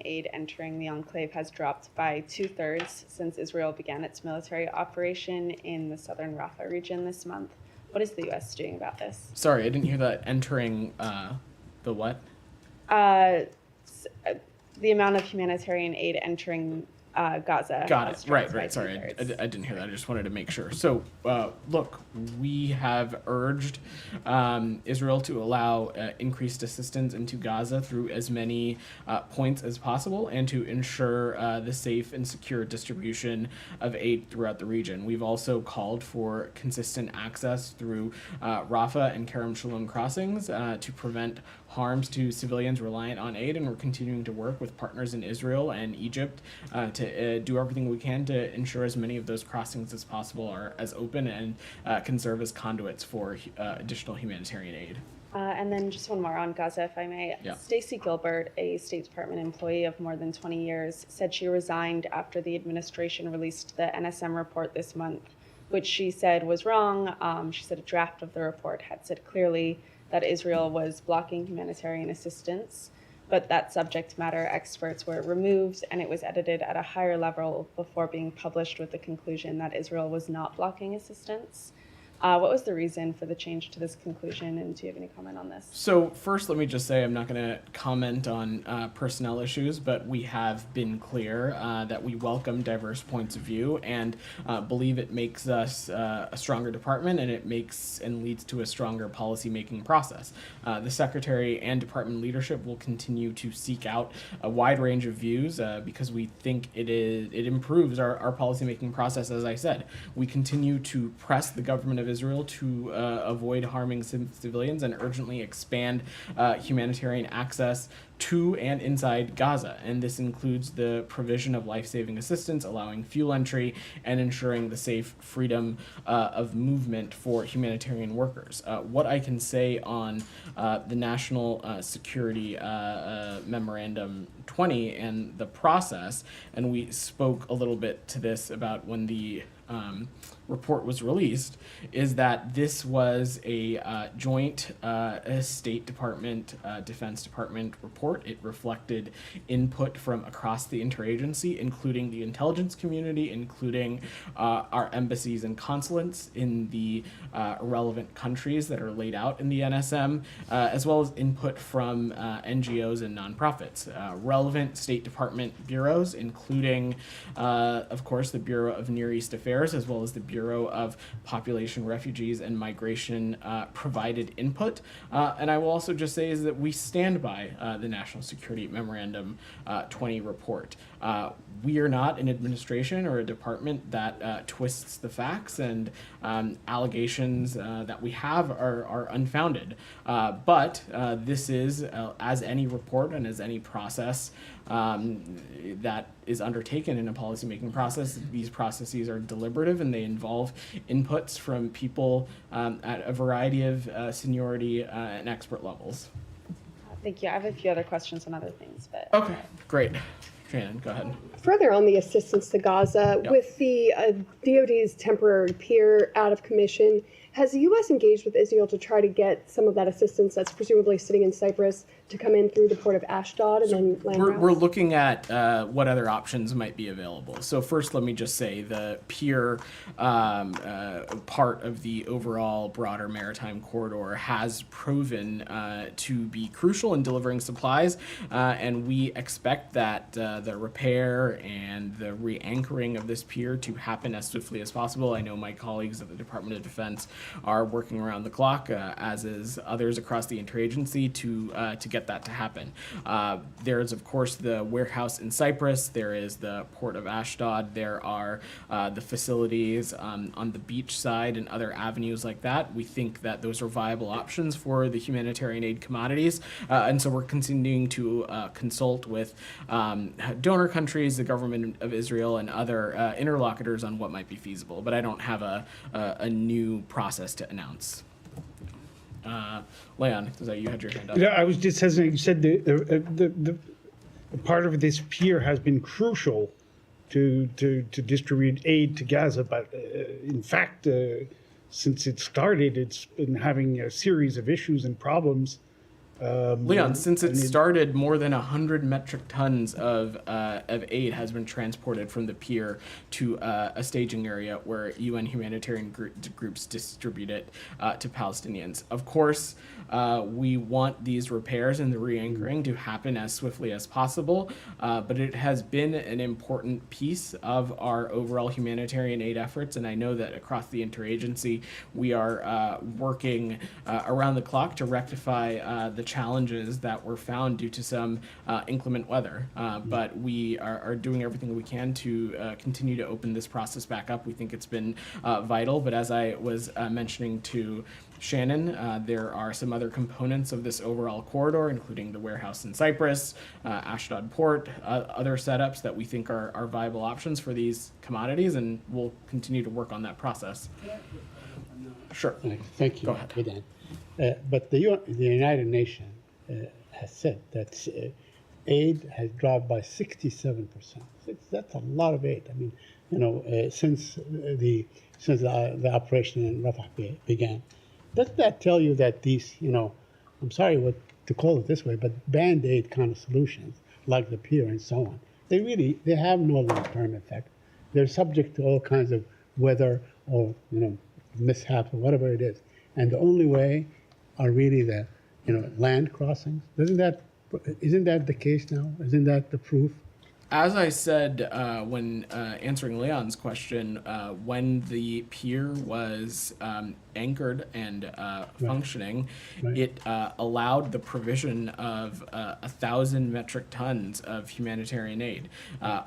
aid entering the enclave has dropped by 2/3 since Israel began its military operation in the southern Rafa region this month. What is the U.S. doing about this? Sorry, I didn't hear that. Entering the what? The amount of humanitarian aid entering Gaza. Got it. Right. 2/3. Sorry, I didn't hear that. I just wanted to make sure. So, look, we have urged Israel to allow increased assistance into Gaza through as many points as possible and to ensure the safe and secure distribution of aid throughout the region. We've also called for consistent access through Rafa and Kerem Shalom crossings to prevent harms to civilians reliant on aid, and we're continuing to work with partners in Israel and Egypt to do everything we can to ensure as many of those crossings as possible are as open and can serve as conduits for additional humanitarian aid. And then just one more on Gaza, if I may. Yeah. Stacey Gilbert, a State Department employee of more than 20 years, said she resigned after the administration released the NSM report this month, which she said was wrong. She said a draft of the report had said clearly that Israel was blocking humanitarian assistance, but that subject matter experts were removed and it was edited at a higher level before being published with the conclusion that Israel was not blocking assistance. What was the reason for the change to this conclusion, and do you have any comment on this? So first, let me just say I'm not going to comment on personnel issues, but we have been clear that we welcome diverse points of view and believe it makes us a stronger department, and it makes and leads to a stronger policymaking process. The Secretary and department leadership will continue to seek out a wide range of views because we think it improves our policymaking process. As I said, we continue to press the government of Israel to avoid harming civilians and urgently expand humanitarian access to and inside Gaza. And this includes the provision of life-saving assistance, allowing fuel entry, and ensuring the safe freedom of movement for humanitarian workers. What I can say on the National Security Memorandum 20 and the process, and we spoke a little bit to this about when the report was released, is that this was a joint State Department, Defense Department report. It reflected input from across the interagency, including the intelligence community, including our embassies and consulates in the relevant countries that are laid out in the NSM, as well as input from NGOs and nonprofits. Relevant State Department bureaus, including, of course, the Bureau of Near East Affairs, as well as the Bureau of Population, Refugees, and Migration provided input. And I will also just say is that we stand by the National Security Memorandum 20 report. We are not an administration or a department that twists the facts, and allegations that we have are unfounded. But this is, as any report and as any process that is undertaken in a policymaking process, these processes are deliberative and they involve inputs from people at a variety of seniority and expert levels. Thank you. I have a few other questions on other things, but okay, great. Shannon, go ahead. Further on the assistance to Gaza, with the DoD's temporary pier out of commission, has the U.S. engaged with Israel to try to get some of that assistance that's presumably sitting in Cyprus to come in through the port of Ashdod and then land routes? We're looking at what other options might be available. So first, let me just say the pier part of the overall broader maritime corridor has proven to be crucial in delivering supplies, and we expect that the repair and the re-anchoring of this pier to happen as swiftly as possible. I know my colleagues at the Department of Defense are working around the clock, as is others across the interagency, to get that to happen. There's, of course, the warehouse in Cyprus. There is the port of Ashdod. There are the facilities on the beach side and other avenues like that. We think that those are viable options for the humanitarian aid commodities, and so we're continuing to consult with donor countries, the government of Israel, and other interlocutors on what might be feasible. But I don't have a new process to announce. Leon, is that you had your hand up? Yeah, I was just hesitant. You said the part of this pier has been crucial to distribute aid to Gaza, but in fact, since it started, it's been having a series of issues and problems Leon, since it started, more than 100 metric tons of aid has been transported from the pier to a staging area where UN humanitarian groups distribute it to Palestinians. Of course, we want these repairs and the re-anchoring to happen as swiftly as possible, but it has been an important piece of our overall humanitarian aid efforts, and I know that across the interagency we are working around the clock to rectify the challenges that were found due to some inclement weather. But we are doing everything we can to continue to open this process back up. We think it's been vital, but as I was mentioning to Shannon, there are some other components of this overall corridor, including the warehouse in Cyprus, Ashdod port, other setups that we think are viable options for these commodities, and we'll continue to work on that process. Sure. Thank you. Go ahead. Vedant. But the United Nations has said that aid has dropped by 67%. That's a lot of aid. I mean, since the operation in Rafa began. Doesn't that tell you that these, I'm sorry to call it this way, but band-aid kind of solutions, like the pier and so on, they have no long-term effect. They're subject to all kinds of weather or, mishaps or whatever it is. And the only way are really the, land crossings. Isn't that the case now? Isn't that the proof? As I said when answering Leon's question, when the pier was anchored and functioning, it allowed the provision of 1,000 metric tons of humanitarian aid.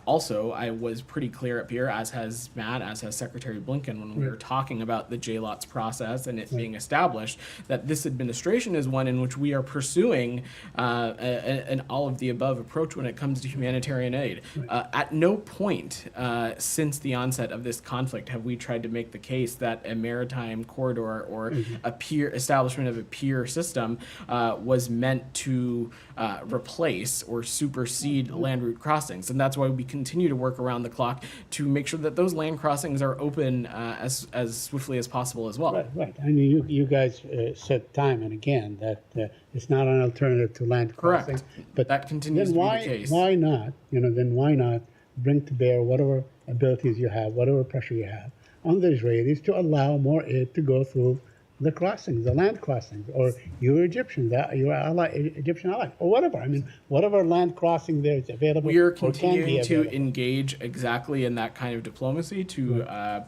Also, I was pretty clear up here, as has Matt, as has Secretary Blinken, when we were talking about the JLOTS process and it being established, that this administration is one in which we are pursuing an all-of-the-above approach when it comes to humanitarian aid. At no point since the onset of this conflict have we tried to make the case that a maritime corridor or a pier establishment of a pier system was meant to replace or supersede land route crossings, and that's why we continue to work around the clock to make sure that those land crossings are open as swiftly as possible as well. Right. I mean, you guys said time and again that it's not an alternative to land crossing. Correct. But that continues to be the case. Why not? Then why not bring to bear whatever abilities you have, whatever pressure you have on the Israelis to allow more aid to go through the crossings, the land crossings, or your Egyptian ally, or whatever. I mean, whatever land crossing there is available. We are continuing to engage exactly in that kind of diplomacy to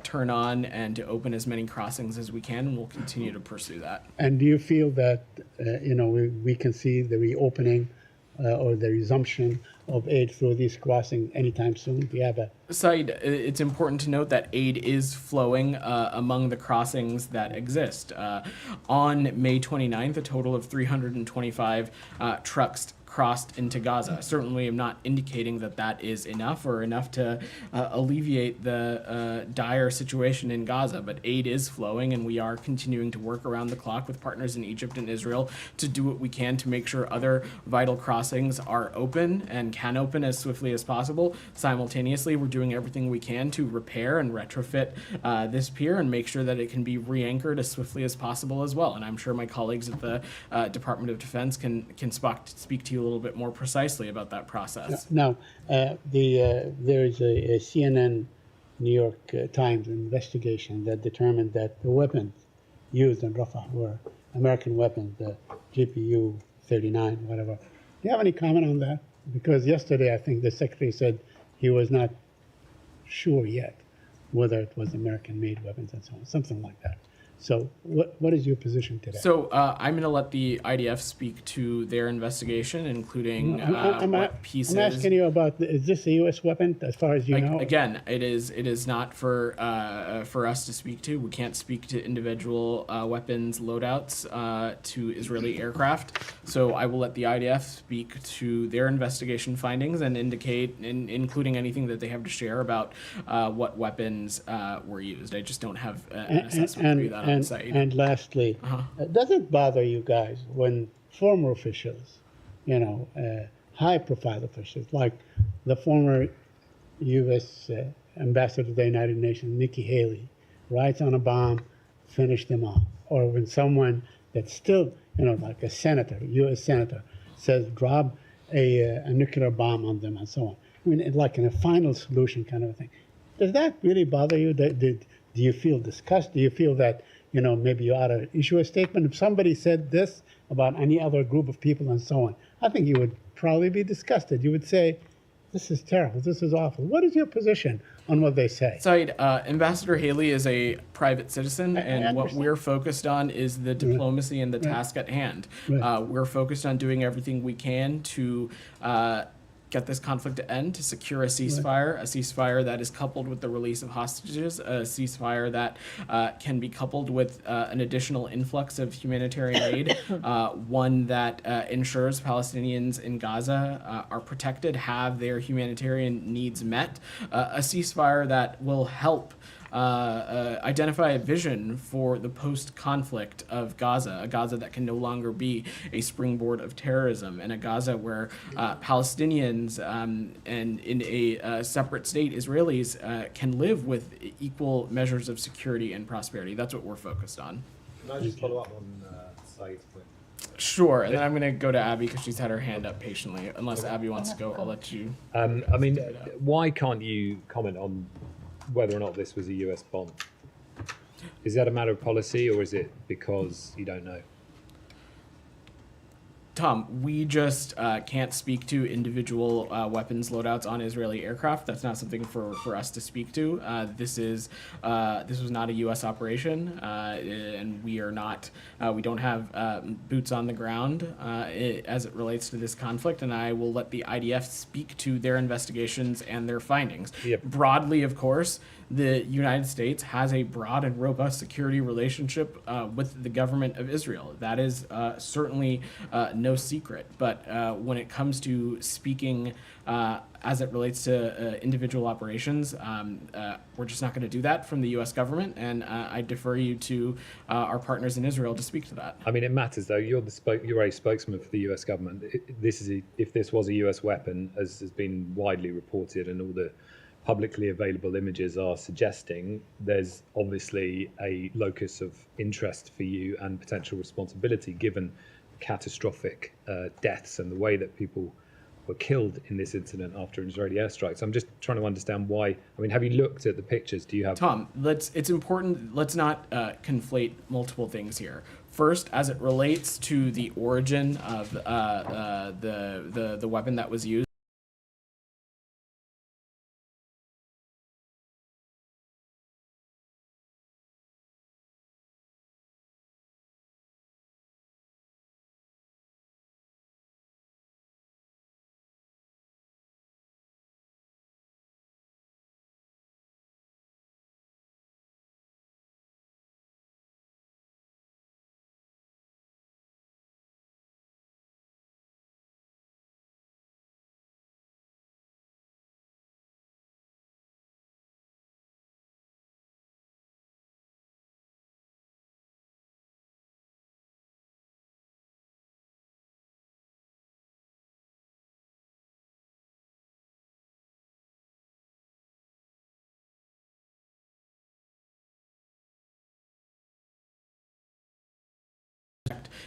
turn on and to open as many crossings as we can, and we'll continue to pursue that. And do you feel that we can see the reopening or the resumption of aid through these crossings anytime soon? Do you have a Said, it's important to note that aid is flowing among the crossings that exist. On May 29th, a total of 325 trucks crossed into Gaza. Certainly, I'm not indicating that that is enough or enough to alleviate the dire situation in Gaza, but aid is flowing, and we are continuing to work around the clock with partners in Egypt and Israel to do what we can to make sure other vital crossings are open and can open as swiftly as possible. Simultaneously, we're doing everything we can to repair and retrofit this pier and make sure that it can be re-anchored as swiftly as possible as well. And I'm sure my colleagues at the Department of Defense can speak to you a little bit more precisely about that process. Now, there is a CNN New York Times investigation that determined that the weapons used in Rafah were American weapons, the GPU-39, whatever. Do you have any comment on that? Because yesterday, I think the Secretary said he was not sure yet whether it was American-made weapons and so on, something like that. So what is your position today? So I'm going to let the IDF speak to their investigation, including what pieces. I'm asking you about, is this a U.S. weapon, as far as you know? Again, it is not for us to speak to. We can't speak to individual weapons loadouts to Israeli aircraft. So I will let the IDF speak to their investigation findings and indicate, including anything that they have to share about what weapons were used. I just don't have an assessment for you that. And lastly, does it bother you guys when former officials, high-profile officials, like the former U.S. ambassador to the United Nations, Nikki Haley, writes on a bomb, finish them off? Or when someone that still, like a senator, U.S. senator, says drop a nuclear bomb on them and so on. I mean, like in a final solution kind of a thing. Does that really bother you? Do you feel disgust? Do you feel that, maybe you ought to issue a statement? If somebody said this about any other group of people and so on, I think you would probably be disgusted. You would say, this is terrible. This is awful. What is your position on what they say? Said, Ambassador Haley is a private citizen, and what understand. we're focused on is the diplomacy and the task at hand. Right. We're focused on doing everything we can to get this conflict to end, to secure a ceasefire that is coupled with the release of hostages, a ceasefire that can be coupled with an additional influx of humanitarian aid, one that ensures Palestinians in Gaza are protected, have their humanitarian needs met, a ceasefire that will help identify a vision for the post-conflict of Gaza, a Gaza that can no longer be a springboard of terrorism, and a Gaza where Palestinians and in a separate state, Israelis can live with equal measures of security and prosperity. That's what we're focused on. Can I just follow up on Saeed's point? Sure, and then I'm going to go to Abby because she's had her hand up patiently. Unless Abby wants to go, I'll let you. Why can't you comment on whether or not this was a US bomb? Is that a matter of policy, or is it because you don't know? Tom, we just can't speak to individual weapons loadouts on Israeli aircraft. That's not something for us to speak to. This was not a U.S. operation, and we are not. We don't have boots on the ground as it relates to this conflict. And I will let the IDF speak to their investigations and their findings. Yep. Broadly, of course, the United States has a broad and robust security relationship with the government of Israel. That is certainly no secret. But when it comes to speaking as it relates to individual operations, we're just not going to do that from the U.S. government. And I defer you to our partners in Israel to speak to that. I mean, it matters though. You're a spokesman for the U.S. government. If this was a U.S. weapon, as has been widely reported, and all the publicly available images are suggesting, there's obviously a locus of interest for you and potential responsibility given the catastrophic deaths and the way that people were killed in this incident after an Israeli airstrike. So I'm just trying to understand why. I mean, have you looked at the pictures? Do you have? Tom, it's important. Let's not conflate multiple things here. First, as it relates to the origin of the weapon that was used.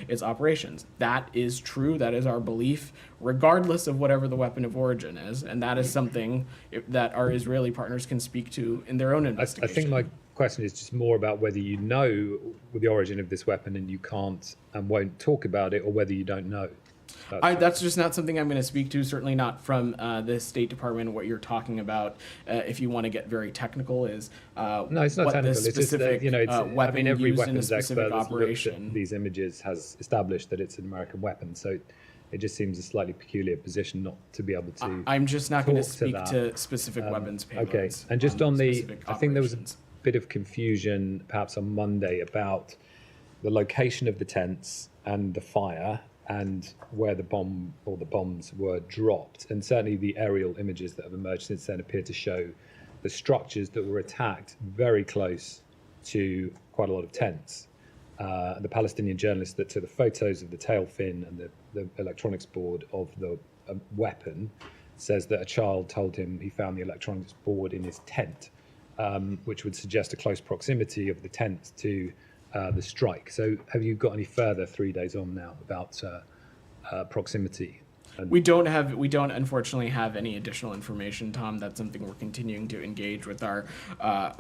Its operations. That is true. That is our belief, regardless of whatever the weapon of origin is, and that is something that our Israeli partners can speak to in their own I investigation. think my question is just more about whether you know the origin of this weapon and you can't and won't talk about it, or whether you don't know. That's just not something I'm going to speak to. Certainly not from the State Department. What you're talking about, if you want to get very technical, is No, it's not what technical. the It's just specific every used in a weapons specific expert that's looked operation. at these images has established that it's an American weapon. So it just seems a slightly peculiar position not to be able to. I'm just not going to talk to speak that. to specific weapons payloads. Okay, and just on the, specific I think there was a operations. bit of confusion perhaps on Monday about the location of the tents and the fire and where the bomb or the bombs were dropped. And certainly the aerial images that have emerged since then appear to show the structures that were attacked very close to quite a lot of tents. The Palestinian journalist that took the photos of the tail fin and the electronics board of the weapon says that a child told him he found the electronics board in his tent, which would suggest a close proximity of the tent to the strike. So have you got any further 3 days on now about proximity? We don't unfortunately have any additional information, Tom. That's something we're continuing to engage with our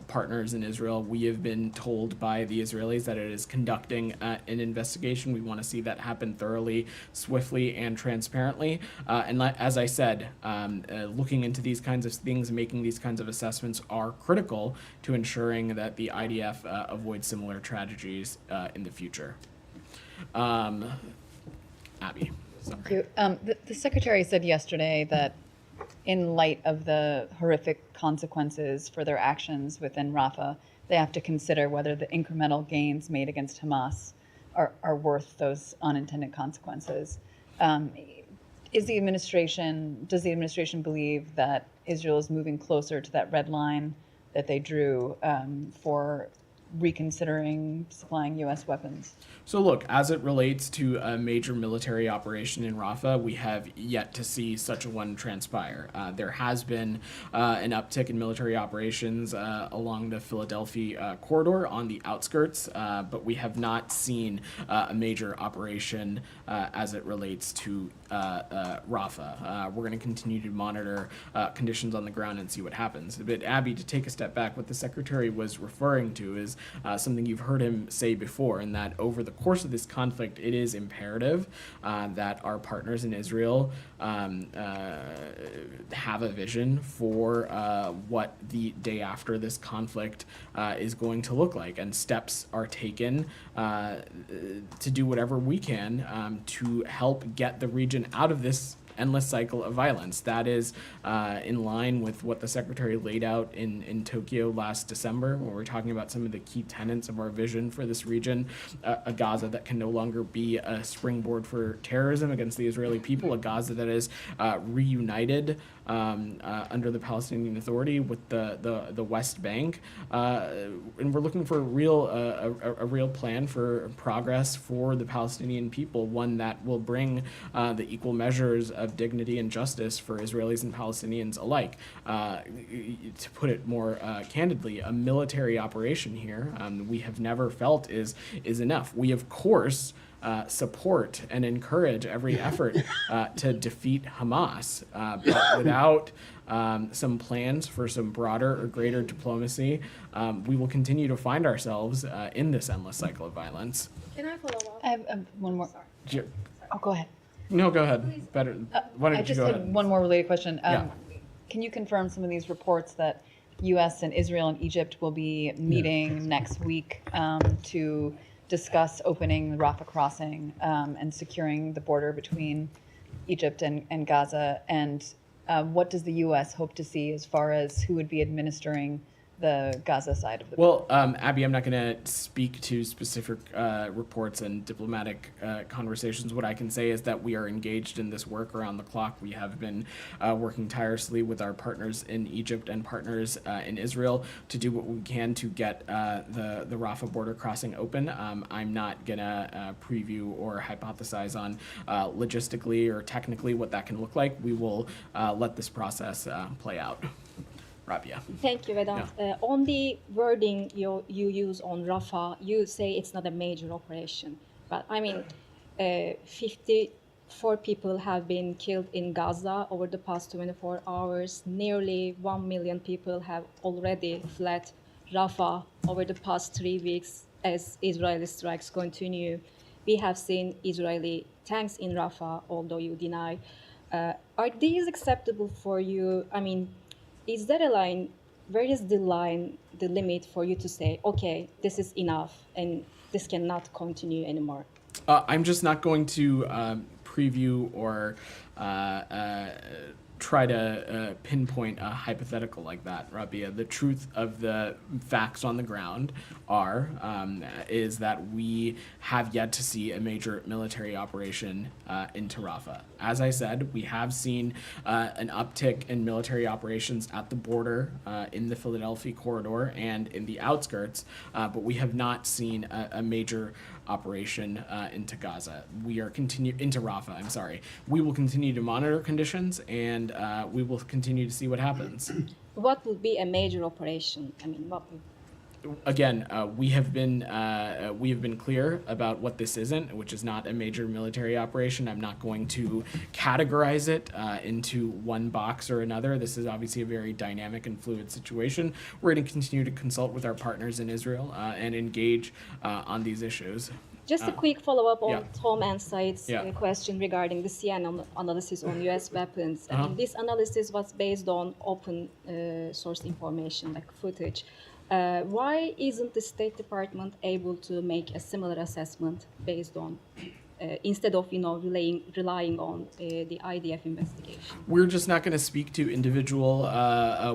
partners in Israel. We have been told by the Israelis that it is conducting an investigation. We want to see that happen thoroughly, swiftly, and transparently. As I said, looking into these kinds of things and making these kinds of assessments are critical to ensuring that the IDF avoids similar tragedies in the future. Abby. Sorry. Thank you. The Secretary said yesterday that in light of the horrific consequences for their actions within Rafa, they have to consider whether the incremental gains made against Hamas are worth those unintended consequences. Does the administration believe that Israel is moving closer to that red line that they drew for reconsidering supplying U.S. weapons? So look, as it relates to a major military operation in Rafa, we have yet to see such a one transpire. There has been an uptick in military operations along the Philadelphia corridor on the outskirts, but we have not seen a major operation as it relates to Rafa. We're going to continue to monitor conditions on the ground and see what happens. But Abby, to take a step back, what the Secretary was referring to is something you've heard him say before, in that over the course of this conflict, it is imperative that our partners in Israel have a vision for what the day after this conflict is going to look like, and steps are taken to do whatever we can to help get the region out of this endless cycle of violence. That is in line with what the Secretary laid out in Tokyo last December, when we're talking about some of the key tenets of our vision for this region, a Gaza that can no longer be a springboard for terrorism against the Israeli people, a Gaza that is reunited under the Palestinian Authority with the West Bank, and we're looking for a real plan for progress for the Palestinian people, one that will bring the equal measures of dignity and justice for Israelis and Palestinians alike. To put it more candidly, a military operation here we have never felt is enough. We of course support and encourage every effort to defeat Hamas, but without some plans for some broader or greater diplomacy, we will continue to find ourselves in this endless cycle of violence. Can I follow up? I have one more. Sure. Oh, go ahead. No, go ahead. Better. Why don't I you just go had ahead? one more related question. Yeah. Can you confirm some of these reports that U.S. and Israel and Egypt will be meeting next week to discuss opening the Rafa crossing and securing the border between Egypt and Gaza? And what does the U.S. hope to see as far as who would be administering the Gaza side of the border? Well, Abby, I'm not going to speak to specific reports and diplomatic conversations. What I can say is that we are engaged in this work around the clock. We have been working tirelessly with our partners in Egypt and partners in Israel to do what we can to get the Rafah border crossing open. I'm not going to preview or hypothesize on logistically or technically what that can look like. We will let this process play out. Rabia. Thank you, Vedant. On the wording you use on Rafa, you say it's not a major operation. But I mean, 54 people have been killed in Gaza over the past 24 hours. Nearly 1 million people have already fled Rafa over the past 3 weeks as Israeli strikes continue. We have seen Israeli tanks in Rafa, although you deny. Are these acceptable for you? I mean, is there a line, where is the line, the limit for you to say, okay, this is enough and this cannot continue anymore? I'm just not going to preview or try to pinpoint a hypothetical like that, Rabia. The truth of the facts on the ground is that we have yet to see a major military operation into Rafah. As I said, we have seen an uptick in military operations at the border in the Philadelphia corridor and in the outskirts, but we have not seen a major operation into Gaza. Into Rafah, I'm sorry. We will continue to monitor conditions, and we will continue to see what happens. What would be a major operation? I mean, what would... again, we have been clear about what this isn't, which is not a major military operation. I'm not going to categorize it into one box or another. This is obviously a very dynamic and fluid situation. We're going to continue to consult with our partners in Israel and engage on these issues. Just a quick follow-up on yeah. Tom and Said's Yeah. question regarding the CNN analysis on U.S. weapons. I mean, this analysis was based on open source information, like footage. Why isn't the State Department able to make a similar assessment based on, instead of relying on the IDF investigation? We're just not going to speak to individual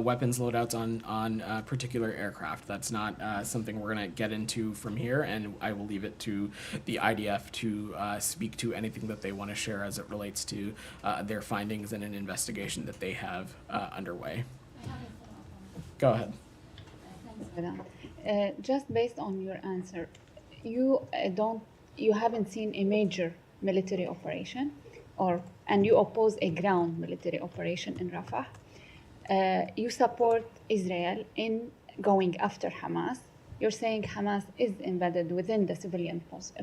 weapons loadouts on particular aircraft. That's not something we're going to get into from here, and I will leave it to the IDF to speak to anything that they want to share as it relates to their findings in an investigation that they have underway. Go ahead. Just based on your answer, you haven't seen a major military operation, and you oppose a ground military operation in Rafah. You support Israel in going after Hamas. You're saying Hamas is embedded within the civilian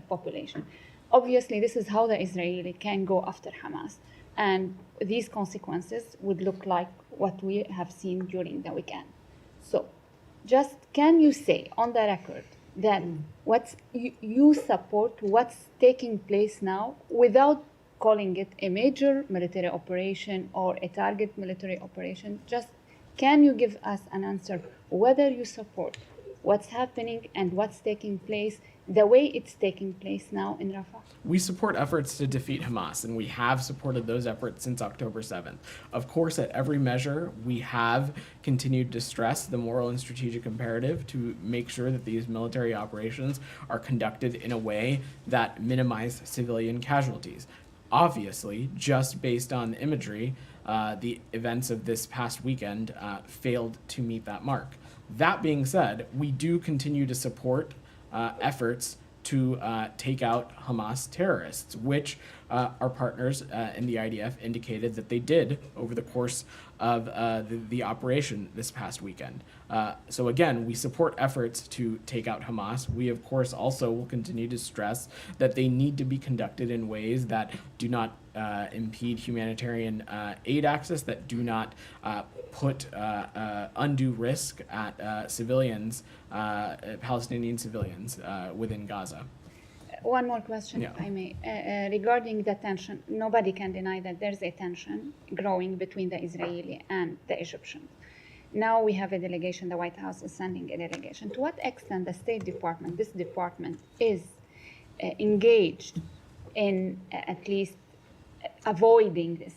population. Obviously, this is how the Israeli can go after Hamas, and these consequences would look like what we have seen during the weekend. So, just can you say on the record that you support what's taking place now without calling it a major military operation or a target military operation? Just can you give us an answer whether you support what's happening and what's taking place the way it's taking place now in Rafah? We support efforts to defeat Hamas, and we have supported those efforts since October 7th. Of course, at every measure, we have continued to stress the moral and strategic imperative to make sure that these military operations are conducted in a way that minimize civilian casualties. Obviously, just based on the imagery, the events of this past weekend failed to meet that mark. That being said, we do continue to support efforts to take out Hamas terrorists, which our partners in the IDF indicated that they did over the course of the operation this past weekend. So again, we support efforts to take out Hamas. We, of course, also will continue to stress that they need to be conducted in ways that do not impede humanitarian aid access, that do not put undue risk at civilians, Palestinian civilians within Gaza. One more question, if I may. Regarding the tension, nobody can deny that there's a tension growing between the Israeli and the Egyptians. Now we have a delegation, the White House is sending a delegation. To what extent the State Department, this department, is engaged in at least avoiding this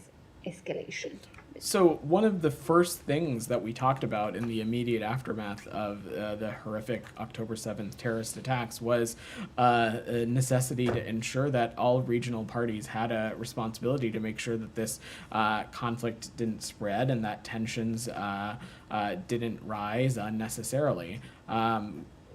escalation? So one of the first things that we talked about in the immediate aftermath of the horrific October 7th terrorist attacks was a necessity to ensure that all regional parties had a responsibility to make sure that this conflict didn't spread and that tensions didn't rise unnecessarily.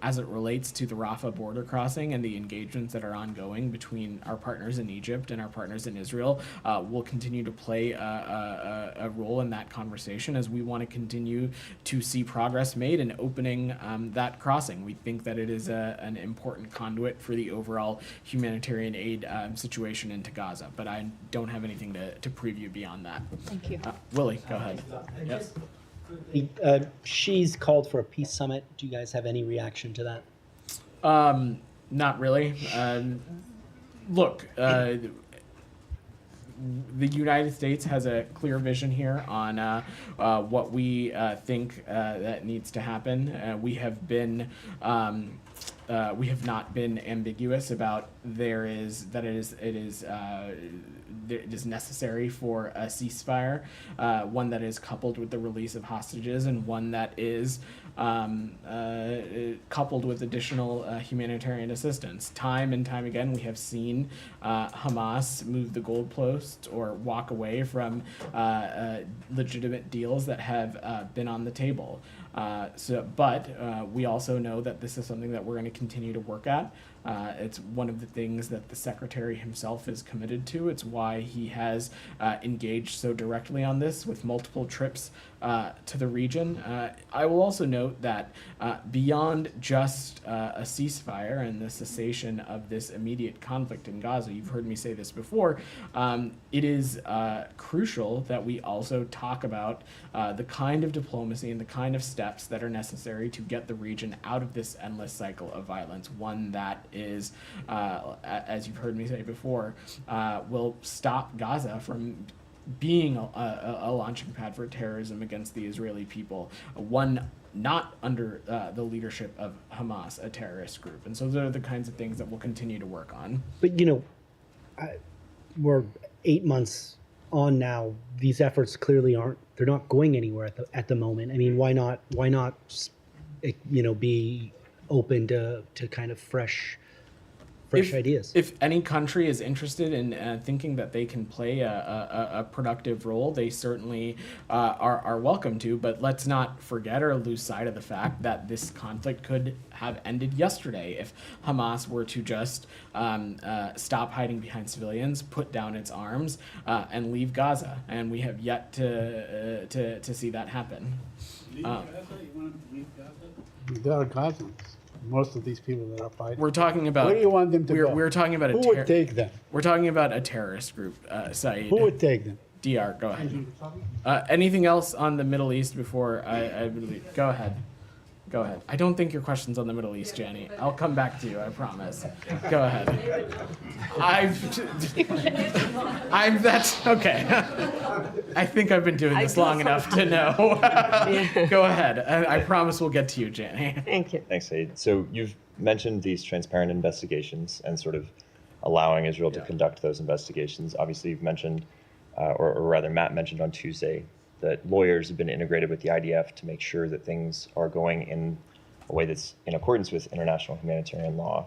As it relates to the Rafa border crossing and the engagements that are ongoing between our partners in Egypt and our partners in Israel, we'll continue to play a role in that conversation as we want to continue to see progress made in opening that crossing. We think that it is an important conduit for the overall humanitarian aid situation into Gaza, but I don't have anything to preview beyond that. Thank you. Willie, go ahead. Yep. She's called for a peace summit. Do you guys have any reaction to that? Not really. Look, the United States has a clear vision here on what we think that needs to happen. We have not been ambiguous about it is necessary for a ceasefire, one that is coupled with the release of hostages and one that is coupled with additional humanitarian assistance. Time and time again, we have seen Hamas move the goalposts or walk away from legitimate deals that have been on the table. But we also know that this is something that we're going to continue to work at. It's one of the things that the Secretary himself is committed to. It's why he has engaged so directly on this with multiple trips to the region. I will also note that beyond just a ceasefire and the cessation of this immediate conflict in Gaza, you've heard me say this before, it is crucial that we also talk about the kind of diplomacy and the kind of steps that are necessary to get the region out of this endless cycle of violence, one that is, as you've heard me say before, will stop Gaza from being a launching pad for terrorism against the Israeli people, one not under the leadership of Hamas, a terrorist group. And so those are the kinds of things that we'll continue to work on. But, we're 8 months on now. These efforts clearly they're not going anywhere at the moment. I mean, why not, be open to kind of fresh ideas? If any country is interested in thinking that they can play a productive role, they certainly are welcome to. But let's not forget or lose sight of the fact that this conflict could have ended yesterday if Hamas were to just stop hiding behind civilians, put down its arms, and leave Gaza. And we have yet to see that happen. Leave Gaza? You want them to leave Gaza? They are Gazans. Most of these people that are fighting. We're talking about. Where do you want them to go? We're talking about Who would take them? We're talking about a terrorist group, Saeed. Who would take them? DR, go ahead. Anything else on the Middle East before I go ahead. Go ahead. I don't think your question's on the Middle East, Jenny. I'll come back to you, I promise. Go ahead. That's okay. I think I've been doing this long enough to know. Go ahead. I promise we'll get to you, Jenny. Thank you. Thanks, Saeed. So you've mentioned these transparent investigations and sort of allowing Israel to conduct those investigations. Obviously, you've mentioned, or rather Matt mentioned on Tuesday, that lawyers have been integrated with the IDF to make sure that things are going in a way that's in accordance with international humanitarian law.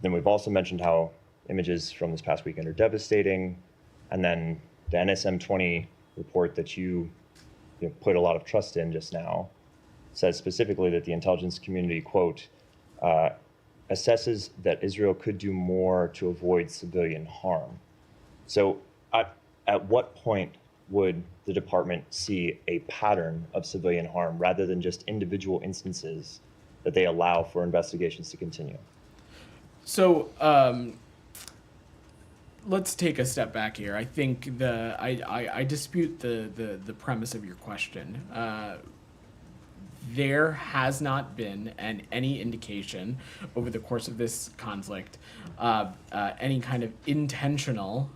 Then we've also mentioned how images from this past weekend are devastating. And then the NSM-20 report that you put a lot of trust in just now says specifically that the intelligence community, quote, assesses that Israel could do more to avoid civilian harm. So at what point would the department see a pattern of civilian harm rather than just individual instances that they allow for investigations to continue? So let's take a step back here. I think I dispute the premise of your question. There has not been any indication over the course of this conflict any kind of intentional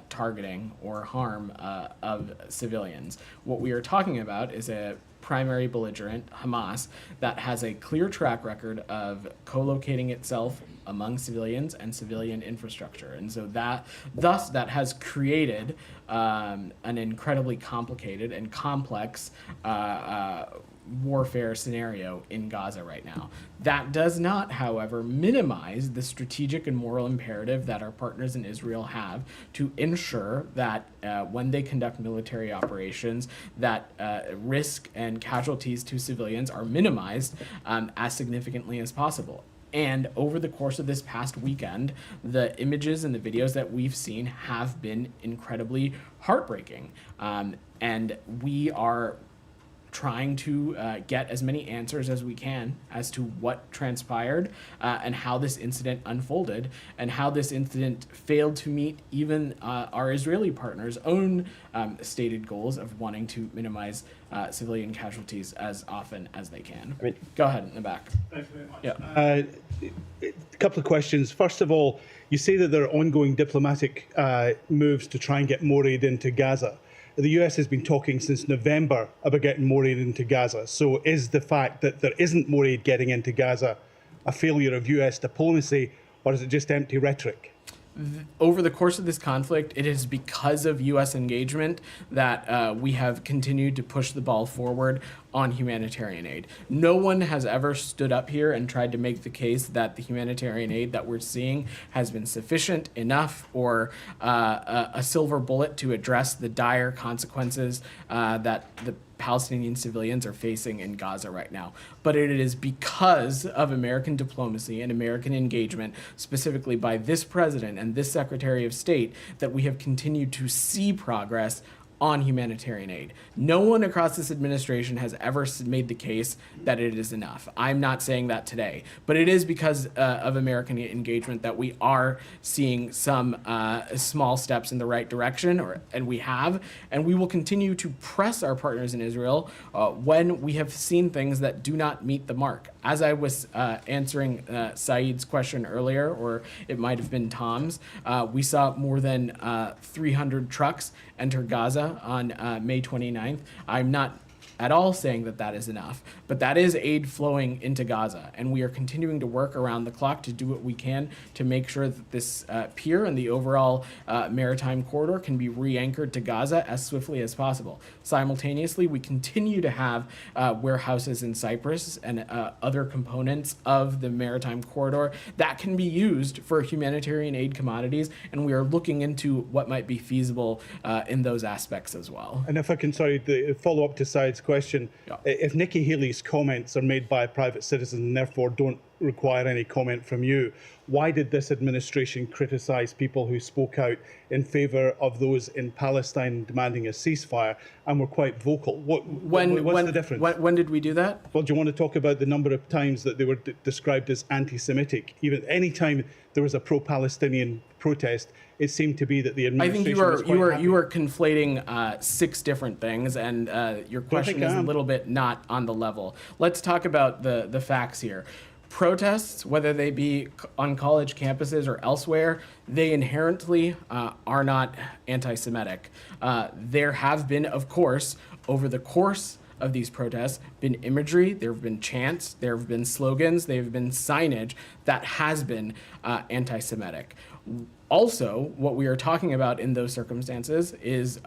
targeting or harm of civilians. What we are talking about is a primary belligerent, Hamas, that has a clear track record of co-locating itself among civilians and civilian infrastructure. And so that has created an incredibly complicated and complex warfare scenario in Gaza right now. That does not, however, minimize the strategic and moral imperative that our partners in Israel have to ensure that when they conduct military operations, that risk and casualties to civilians are minimized as significantly as possible. And over the course of this past weekend, the images and the videos that we've seen have been incredibly heartbreaking. And we are trying to get as many answers as we can as to what transpired and how this incident unfolded and how this incident failed to meet even our Israeli partners' own stated goals of wanting to minimize civilian casualties as often as they can. I mean, go ahead in the back. Thanks very much. Yeah. A couple of questions. First of all, you say that there are ongoing diplomatic moves to try and get more aid into Gaza. The US has been talking since November about getting more aid into Gaza. So is the fact that there isn't more aid getting into Gaza a failure of US diplomacy, or is it just empty rhetoric? Over the course of this conflict, it is because of U.S. engagement that we have continued to push the ball forward on humanitarian aid. No one has ever stood up here and tried to make the case that the humanitarian aid that we're seeing has been sufficient, enough, or a silver bullet to address the dire consequences that the Palestinian civilians are facing in Gaza right now. But it is because of American diplomacy and American engagement, specifically by this president and this Secretary of State, that we have continued to see progress on humanitarian aid. No one across this administration has ever made the case that it is enough. I'm not saying that today, but it is because of American engagement that we are seeing some small steps in the right direction, and we will continue to press our partners in Israel when we have seen things that do not meet the mark. As I was answering Saeed's question earlier, or it might have been Tom's, we saw more than 300 trucks enter Gaza on May 29th. I'm not at all saying that that is enough, but that is aid flowing into Gaza, and we are continuing to work around the clock to do what we can to make sure that this pier and the overall maritime corridor can be re-anchored to Gaza as swiftly as possible. Simultaneously, we continue to have warehouses in Cyprus and other components of the maritime corridor that can be used for humanitarian aid commodities, and we are looking into what might be feasible in those aspects as well. And if I can, follow up to Saeed's question, if Nikki Haley's comments are made by a private citizen and therefore don't require any comment from you, why did this administration criticize people who spoke out in favor of those in Palestine demanding a ceasefire and were quite vocal? What's the difference? When did we do that? Well, do you want to talk about the number of times that they were described as anti-Semitic? Even any time there was a pro-Palestinian protest, it seemed to be that the administration was quite happy. you are conflating 6 different things, and your question is a little bit not on the level. Let's talk about the facts here. Protests, whether they be on college campuses or elsewhere, they inherently are not anti-Semitic. There have been, of course, over the course of these protests, been imagery, there have been chants, there have been slogans, there have been signage that has been anti-Semitic. Also, what we are talking about in those circumstances is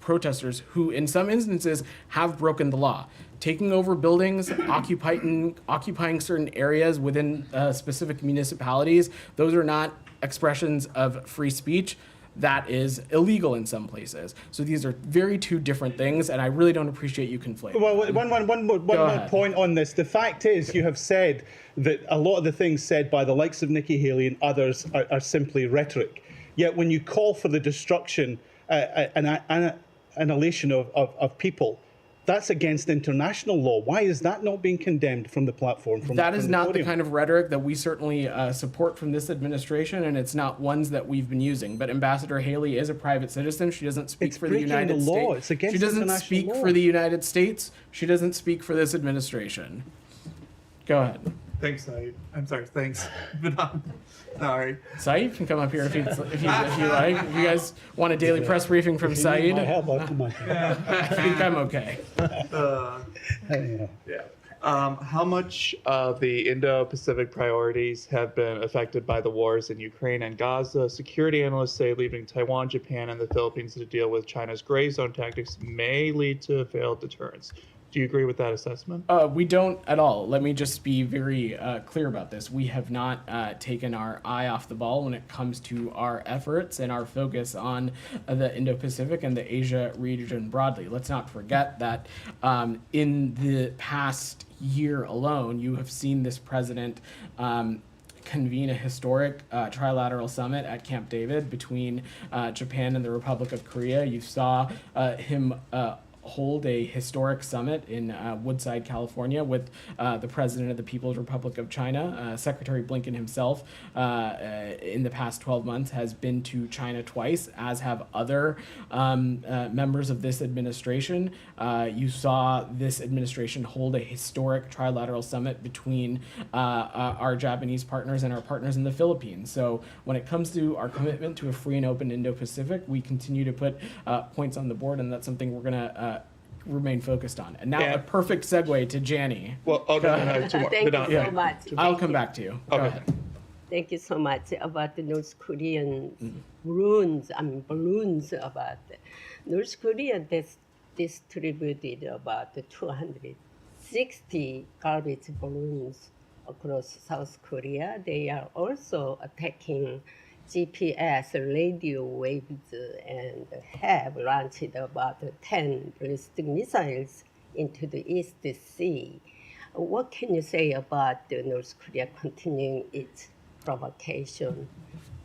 protesters who, in some instances, have broken the law, taking over buildings, occupying certain areas within specific municipalities. Those are not expressions of free speech. That is illegal in some places. So these are two different things, and I really don't appreciate you conflating. Well, one more point on this. The fact is, you have said that a lot of the things said by the likes of Nikki Haley and others are simply rhetoric. Yet when you call for the destruction and annihilation of people, that's against international law. Why is that not being condemned from the platform? That is not the kind of rhetoric that we certainly support from this administration, and it's not ones that we've been using. But Ambassador Haley is a private citizen. She doesn't speak for the United States. It's against she doesn't speak law. for the United States. She doesn't speak for this administration. Go ahead. Thanks, Saeed. I'm sorry. Thanks, Vedant. Sorry. Saeed can come up here if you like. If you guys want a daily press briefing from Saeed, I think I'm okay. How much of the Indo-Pacific priorities have been affected by the wars in Ukraine and Gaza? Security analysts say leaving Taiwan, Japan, and the Philippines to deal with China's gray zone tactics may lead to failed deterrence. Do you agree with that assessment? We don't at all. Let me just be very clear about this. We have not taken our eye off the ball when it comes to our efforts and our focus on the Indo-Pacific and the Asia region broadly. Let's not forget that in the past year alone, you have seen this president convene a historic trilateral summit at Camp David between Japan and the Republic of Korea. You saw him hold a historic summit in Woodside, California, with the President of the People's Republic of China. Secretary Blinken himself, in the past 12 months, has been to China twice, as have other members of this administration. You saw this administration hold a historic trilateral summit between our Japanese partners and our partners in the Philippines. So when it comes to our commitment to a free and open Indo-Pacific, we continue to put points on the board, and that's something we're going to remain focused on. And now a perfect segue to Jani. Well, two more. Thank you so much. I'll come back to you. Go ahead. Thank you so much about the North Korean balloons about North Korea. That's distributed about 260 garbage balloons across South Korea. They are also attacking GPS radio waves and have launched about 10 ballistic missiles into the East Sea. What can you say about North Korea continuing its provocation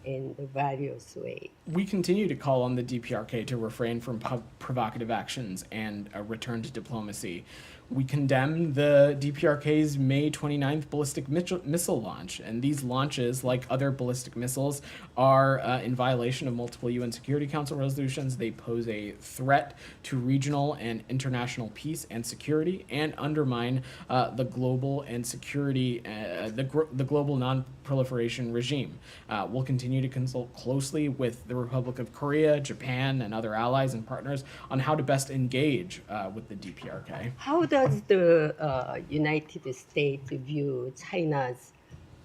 in the various ways? We continue to call on the DPRK to refrain from provocative actions and a return to diplomacy. We condemn the DPRK's May 29th ballistic missile launch, and these launches, like other ballistic missiles, are in violation of multiple UN Security Council resolutions. They pose a threat to regional and international peace and security, and undermine the global and security, the global non-proliferation regime. We'll continue to consult closely with the Republic of Korea, Japan, and other allies and partners on how to best engage with the DPRK. How does the United States view China's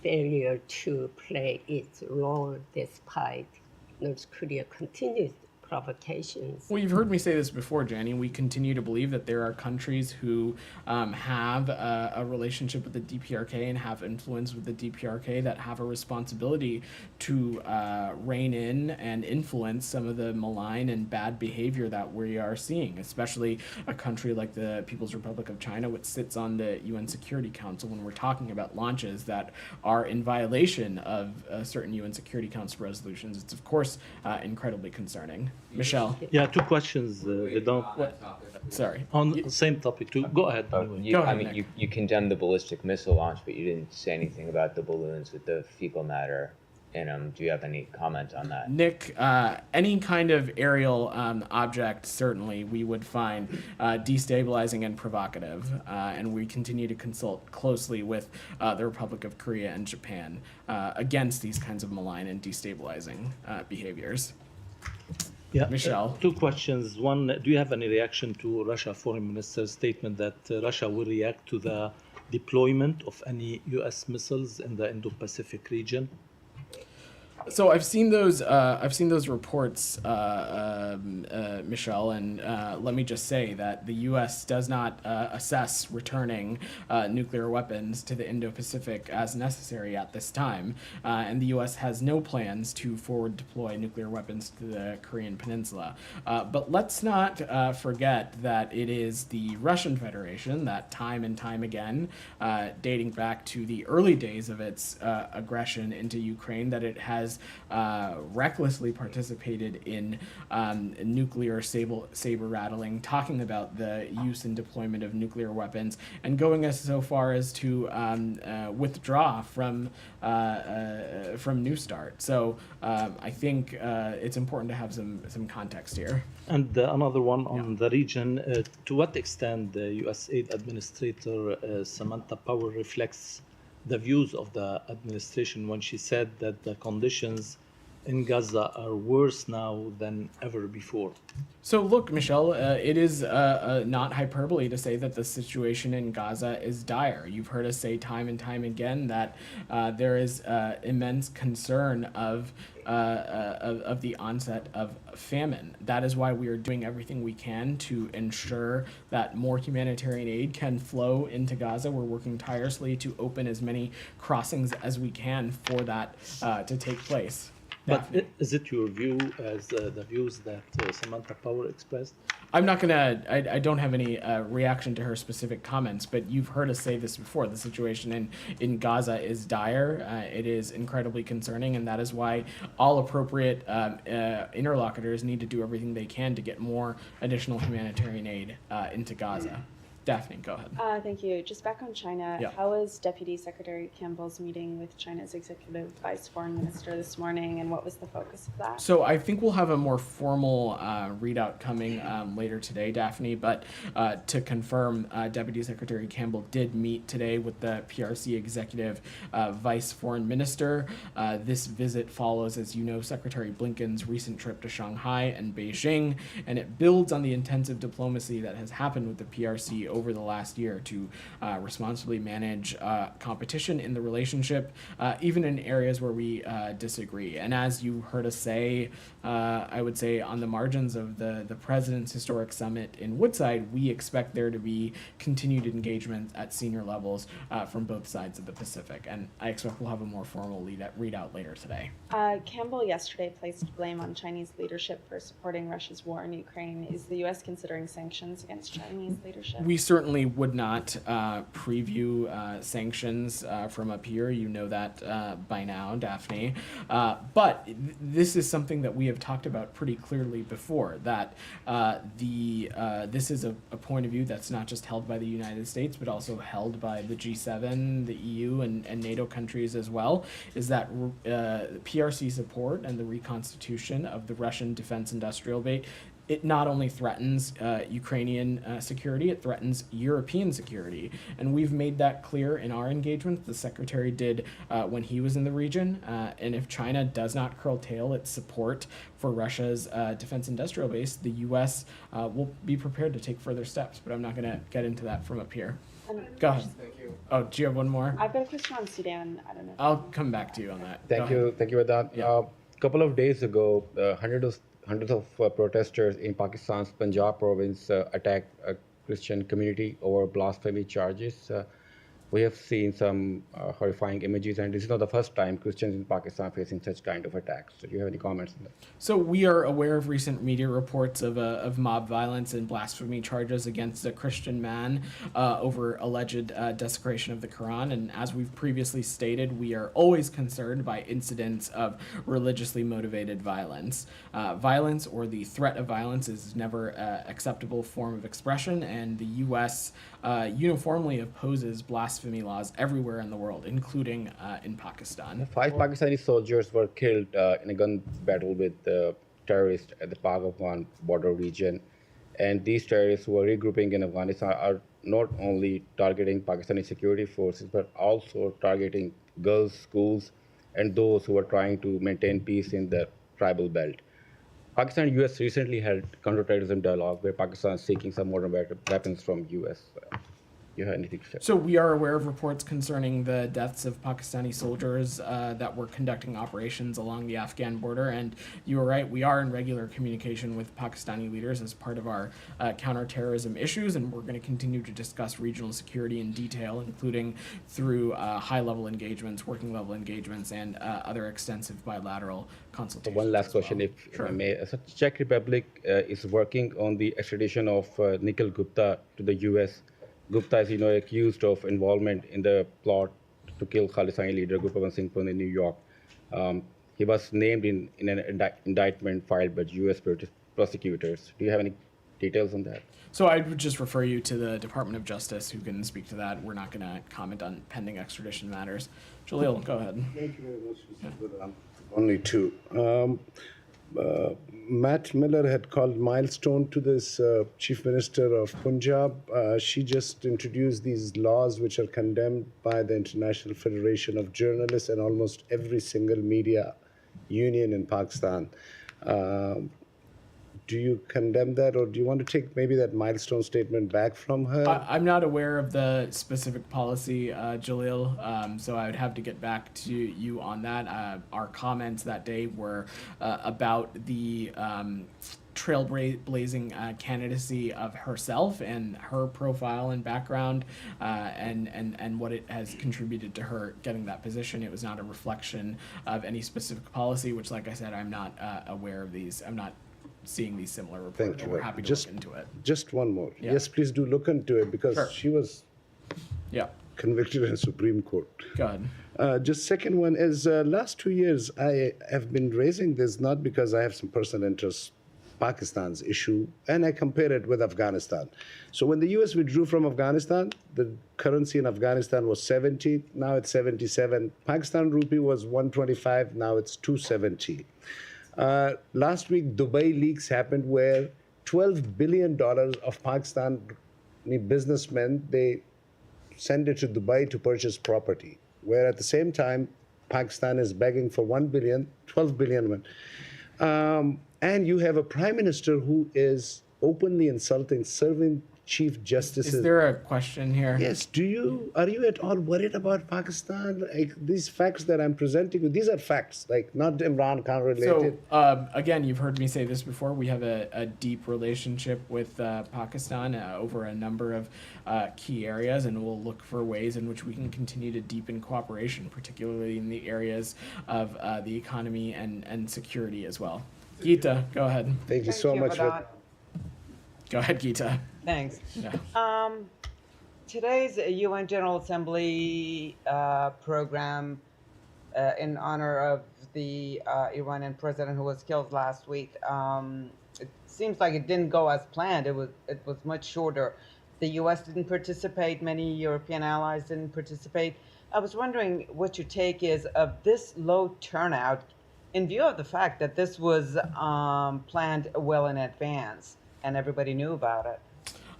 failure to play its role despite North Korea's continued provocations? Well, you've heard me say this before, Jenny. We continue to believe that there are countries who have a relationship with the DPRK and have influence with the DPRK that have a responsibility to rein in and influence some of the malign and bad behavior that we are seeing, especially a country like the People's Republic of China, which sits on the UN Security Council, when we're talking about launches that are in violation of certain UN Security Council resolutions. It's, of course, incredibly concerning. Michelle. Yeah, two questions, Vedant. Sorry. On the same topic, too. Go ahead. You condemned the ballistic missile launch, but you didn't say anything about the balloons with the fecal matter in them. Do you have any comment on that? Nick, any kind of aerial object, certainly, we would find destabilizing and provocative, and we continue to consult closely with the Republic of Korea and Japan against these kinds of malign and destabilizing behaviors. Yeah, Michelle. Two questions. One, do you have any reaction to Russia Foreign Minister's statement that Russia will react to the deployment of any U.S. missiles in the Indo-Pacific region? So I've seen those reports, Michelle, and let me just say that the U.S. does not assess returning nuclear weapons to the Indo-Pacific as necessary at this time, and the U.S. has no plans to forward deploy nuclear weapons to the Korean Peninsula. But let's not forget that it is the Russian Federation that time and time again, dating back to the early days of its aggression into Ukraine, that it has recklessly participated in nuclear saber rattling, talking about the use and deployment of nuclear weapons, and going as so far as to withdraw from New START. So I think it's important to have some context here. And another one on the region. To what extent the U.S. aid administrator Samantha Power reflects the views of the administration when she said that the conditions in Gaza are worse now than ever before? So look, Michelle, it is not hyperbole to say that the situation in Gaza is dire. You've heard us say time and time again that there is immense concern of the onset of famine. That is why we are doing everything we can to ensure that more humanitarian aid can flow into Gaza. We're working tirelessly to open as many crossings as we can for that to take place. But is it your view as the views that Samantha Power expressed? I'm not I don't have any reaction to her specific comments, but you've heard us say this before. The situation in Gaza is dire. It is incredibly concerning, and that is why all appropriate interlocutors need to do everything they can to get more additional humanitarian aid into Gaza. Daphne, go ahead. Thank you. Just back on China, Yeah. How was Deputy Secretary Campbell's meeting with China's Executive Vice Foreign Minister this morning, and what was the focus of that? So I think we'll have a more formal readout coming later today, Daphne, but to confirm, Deputy Secretary Campbell did meet today with the PRC Executive Vice Foreign Minister. This visit follows, as you know, Secretary Blinken's recent trip to Shanghai and Beijing, and it builds on the intensive diplomacy that has happened with the PRC over the last year to responsibly manage competition in the relationship, even in areas where we disagree. And as you heard us say, I would say on the margins of the President's historic summit in Woodside, we expect there to be continued engagement at senior levels from both sides of the Pacific. And I expect we'll have a more formal readout later today. Campbell yesterday placed blame on Chinese leadership for supporting Russia's war in Ukraine. Is the U.S. considering sanctions against Chinese leadership? We certainly would not preview sanctions from up here. You know that by now, Daphne. But this is something that we have talked about pretty clearly before, that this is a point of view that's not just held by the United States, but also held by the G7, the EU, and NATO countries as well, is that PRC support and the reconstitution of the Russian defense industrial base, it not only threatens Ukrainian security, it threatens European security. And we've made that clear in our engagement. The Secretary did when he was in the region. And if China does not curtail its support for Russia's defense industrial base, the U.S. Will be prepared to take further steps. But I'm not going to get into that from up here. Go ahead. Thank you. Oh, do you have one more? I've got a question on Sudan. I don't know. I'll come back to you on that. Thank you, Vedant. Yeah. Couple of days ago, hundreds of protesters in Pakistan's Punjab province attacked a Christian community over blasphemy charges. We have seen some horrifying images, and this is not the first time Christians in Pakistan facing such kind of attacks. So do you have any comments on that? So we are aware of recent media reports of mob violence and blasphemy charges against a Christian man over alleged desecration of the Quran. And as we've previously stated, we are always concerned by incidents of religiously motivated violence. Violence or the threat of violence is never an acceptable form of expression, and the U.S. Uniformly opposes blasphemy laws everywhere in the world, including in Pakistan. 5 Pakistani soldiers were killed in a gun battle with terrorists at the Pak-Afghan border region. And these terrorists who are regrouping in Afghanistan are not only targeting Pakistani security forces, but also targeting girls' schools and those who are trying to maintain peace in the tribal belt. Pakistan and U.S. recently held counterterrorism dialogue where Pakistan is seeking some modern weapons from U.S. You have anything to say? So we are aware of reports concerning the deaths of Pakistani soldiers that were conducting operations along the Afghan border. And you are right, we are in regular communication with Pakistani leaders as part of our counterterrorism issues, and we're going to continue to discuss regional security in detail, including through high-level engagements, working-level engagements, and other extensive bilateral consultations. One last question, if I may. So Czech Republic is working on the extradition of Nikhil Gupta to the U.S. Gupta is, accused of involvement in the plot to kill Khalisani leader Gurpatwant Singh Pund in New York. He was named in an indictment filed by U.S. prosecutors. Do you have any details on that? So I would just refer you to the Department of Justice, who can speak to that. We're not going to comment on pending extradition matters. Jalil, go ahead. Thank you very much, Mr. Vedant. Only two. Matt Miller had called milestone to this Chief Minister of Punjab. She just introduced these laws which are condemned by the International Federation of Journalists and almost every single media union in Pakistan. Do you condemn that, or do you want to take maybe that milestone statement back from her? I'm not aware of the specific policy, Jalil, so I would have to get back to you on that. Our comments that day were about the trailblazing candidacy of herself and her profile and background, and what it has contributed to her getting that position. It was not a reflection of any specific policy, which, like I said, I'm not aware of these. I'm not seeing these similar reports. Thank you. We're happy to look into it. Just one more. Yeah. Yes, please do look into it, because Sure. she was convicted in Supreme Court. Go ahead. Just second one is last 2 years I have been raising this not because I have some personal interest, Pakistan's issue, and I compare it with Afghanistan. So when the U.S. withdrew from Afghanistan, the currency in Afghanistan was 70, now it's 77. Pakistan rupee was 125, now it's 270. Last week, Dubai leaks happened where $12 billion of Pakistan businessmen, they send it to Dubai to purchase property, where at the same time, Pakistan is begging for 1 billion, 12 billion. And you have a prime minister who is openly insulting, serving chief justices. Is there a question here? Yes. Are you at all worried about Pakistan? Like these facts that I'm presenting you, these are facts, like not Imran Khan related. So, again, you've heard me say this before. We have a deep relationship with Pakistan over a number of key areas, and we'll look for ways in which we can continue to deepen cooperation, particularly in the areas of the economy and security as well. Geeta, go ahead. Thank you so much. Go ahead, Geeta. Thanks. Yeah. Today's UN General Assembly program in honor of the Iranian president who was killed last week. It seems like it didn't go as planned. It was much shorter. The U.S. didn't participate. Many European allies didn't participate. I was wondering what your take is of this low turnout in view of the fact that this was planned well in advance and everybody knew about it.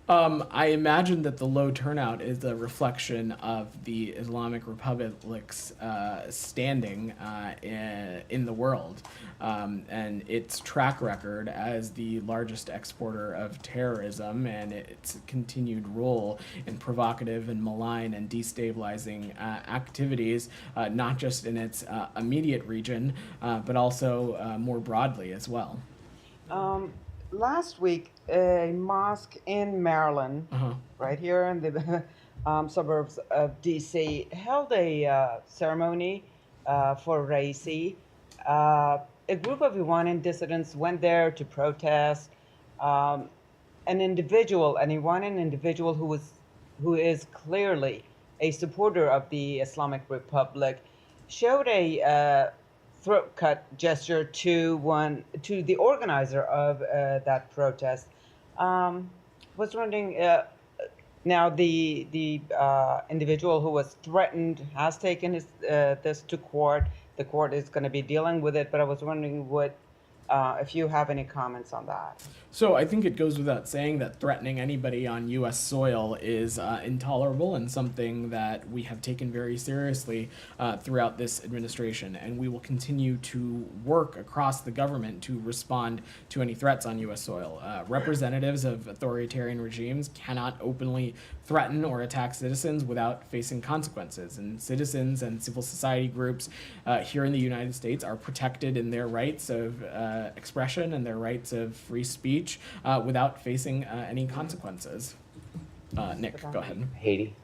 I imagine that the low turnout is a reflection of the Islamic Republic's standing in the world and its track record as the largest exporter of terrorism and its continued role in provocative and malign and destabilizing activities, not just in its immediate region, but also more broadly as well. Last week, a mosque in Maryland, right here in the suburbs of D.C., held a ceremony for Raisi. A group of Iranian dissidents went there to protest. An Iranian individual who is clearly a supporter of the Islamic Republic, showed a throat cut gesture to the organizer of that protest. Was wondering, now the individual who was threatened has taken this to court. The court is going to be dealing with it, but I was wondering if you have any comments on that. So I think it goes without saying that threatening anybody on U.S. soil is intolerable and something that we have taken very seriously throughout this administration. And we will continue to work across the government to respond to any threats on U.S. soil. Representatives of authoritarian regimes cannot openly threaten or attack citizens without facing consequences. And citizens and civil society groups here in the United States are protected in their rights of expression and their rights of free speech without facing any consequences. Nick, go ahead. Haiti.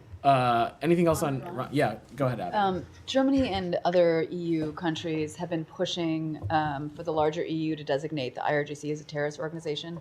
Anything else on Iran? Yeah, go ahead, Abby. Germany and other EU countries have been pushing for the larger EU to designate the IRGC as a terrorist organization.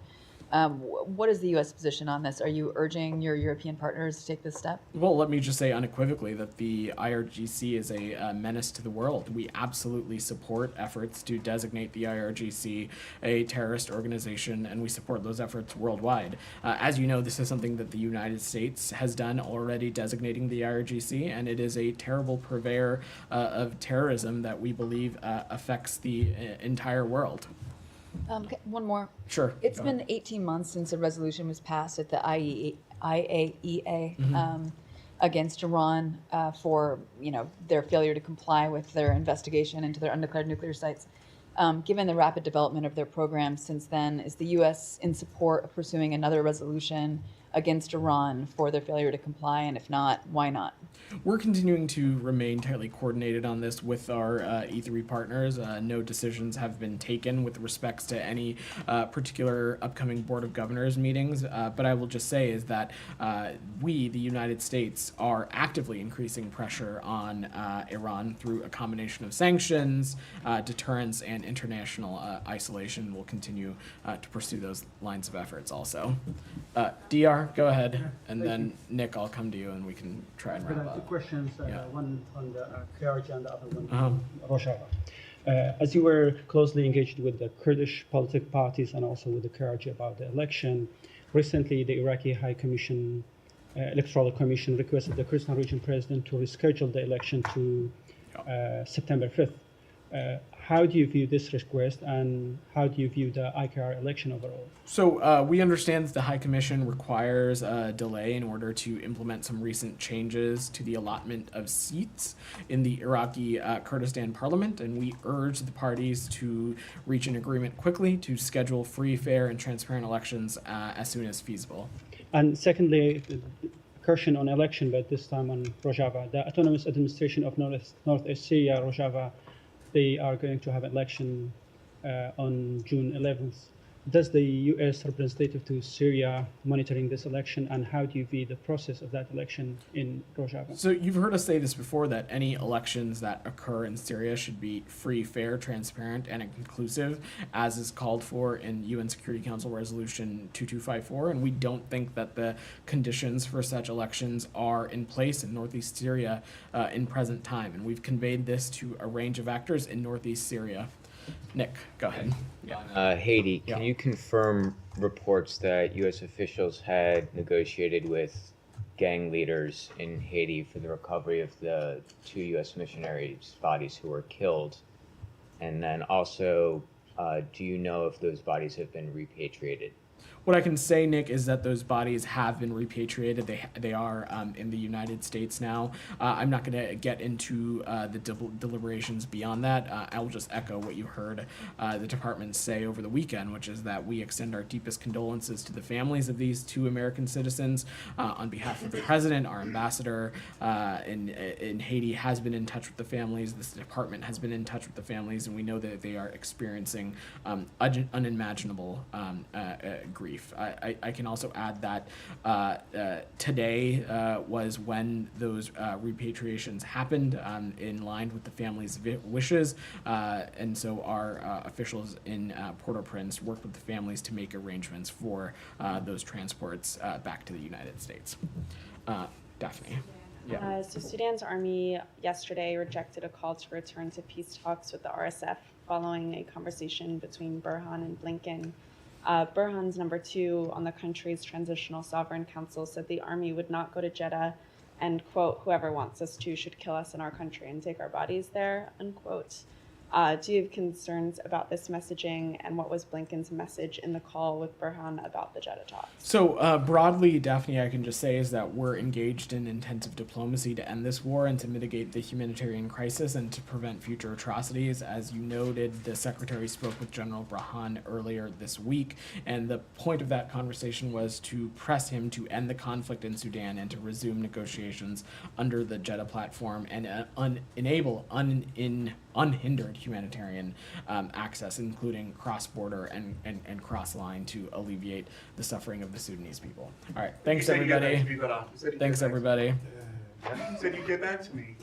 What is the U.S. position on this? Are you urging your European partners to take this step? Well, let me just say unequivocally that the IRGC is a menace to the world. We absolutely support efforts to designate the IRGC a terrorist organization, and we support those efforts worldwide. As you know, this is something that the United States has done already, designating the IRGC, and it is a terrible purveyor of terrorism that we believe affects the entire world. One more. Sure. It's been 18 months since a resolution was passed at the IAEA against Iran for their failure to comply with their investigation into their undeclared nuclear sites. Given the rapid development of their program since then, is the U.S. in support of pursuing another resolution against Iran for their failure to comply? And if not, why not? We're continuing to remain tightly coordinated on this with our E3 partners. No decisions have been taken with respects to any particular upcoming Board of Governors meetings, but I will just say is that we, the United States, are actively increasing pressure on Iran through a combination of sanctions, deterrence, and international isolation. We'll continue to pursue those lines of efforts also. DR, go ahead, and then Nick, I'll come to you and we can try and wrap up. Two questions, one on the KRG and the other one on Rojava. As you were closely engaged with the Kurdish political parties and also with the KRG about the election, recently the Iraqi High Commission, Electoral Commission requested the Kurdistan Region President to reschedule the election to September 5th. How do you view this request, and how do you view the IKR election overall? So we understand that the High Commission requires a delay in order to implement some recent changes to the allotment of seats in the Iraqi Kurdistan Parliament, and we urge the parties to reach an agreement quickly to schedule free, fair, and transparent elections as soon as feasible. And secondly, the incursion on election, but this time on Rojava. The Autonomous Administration of Northeast Syria, Rojava, they are going to have an election on June 11th. Does the U.S. representative to Syria monitoring this election, and how do you view the process of that election in Rojava? So you've heard us say this before, that any elections that occur in Syria should be free, fair, transparent, and inclusive, as is called for in UN Security Council Resolution 2254, and we don't think that the conditions for such elections are in place in northeast Syria in present time, and we've conveyed this to a range of actors in northeast Syria. Nick, go ahead. Yeah. Haiti, can you confirm reports that U.S. officials had negotiated with gang leaders in Haiti for the recovery of the 2 U.S. missionaries' bodies who were killed? And then also, do you know if those bodies have been repatriated? What I can say, Nick, is that those bodies have been repatriated. They are in the United States now. I'm not going to get into the deliberations beyond that. I will just echo what you heard the department say over the weekend, which is that we extend our deepest condolences to the families of these 2 American citizens. On behalf of the president, our ambassador in Haiti has been in touch with the families. This department has been in touch with the families, and we know that they are experiencing unimaginable grief. I can also add that today was when those repatriations happened in line with the family's wishes, and so our officials in Port-au-Prince worked with the families to make arrangements for those transports back to the United States. Daphne. Yeah. So Sudan's army yesterday rejected a call to return to peace talks with the RSF following a conversation between Burhan and Blinken. Burhan's number 2 on the country's Transitional Sovereign Council said the army would not go to Jeddah and, quote, whoever wants us to should kill us in our country and take our bodies there, unquote. Do you have concerns about this messaging, and what was Blinken's message in the call with Burhan about the Jeddah talks? So broadly, Daphne, I can just say is that we're engaged in intensive diplomacy to end this war and to mitigate the humanitarian crisis and to prevent future atrocities. As you noted, the Secretary spoke with General Burhan earlier this week, and the point of that conversation was to press him to end the conflict in Sudan and to resume negotiations under the Jeddah platform and enable unhindered humanitarian access, including cross-border and cross-line, to alleviate the suffering of the Sudanese people. All right, thanks everybody. Thanks everybody. You said you'd get back to me.